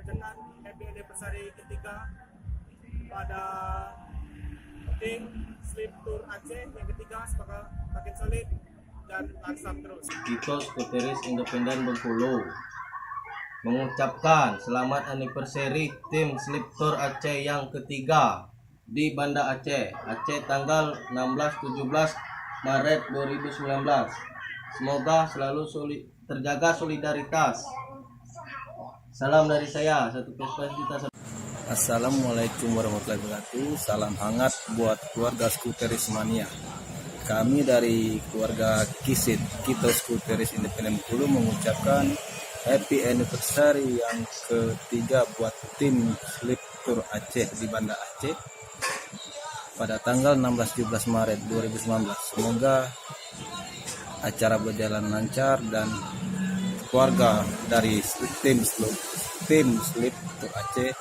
dengan happy anniversary ketiga pada tim Slip Tour Aceh yang ketiga, semoga makin solid dan langsam terus. Kita Skuteris Independen Bengkulu mengucapkan selamat anniversary tim Slip Tour Aceh yang ketiga di Banda Aceh, tanggal 16-17 Maret 2019. Semoga selalu terjaga solidaritas. Salam dari saya, satu kita. Assalamualaikum warahmatullahi wabarakatuh. Salam hangat buat keluarga Skuteris Mania. Kami dari keluarga Kisit, kita Skuteris Independen Bengkulu mengucapkan happy anniversary yang ketiga buat tim Slip Tour Aceh di Banda Aceh pada tanggal 16-17 Maret 2019. Semoga acara berjalan lancar dan keluarga dari tim Slip Tour Aceh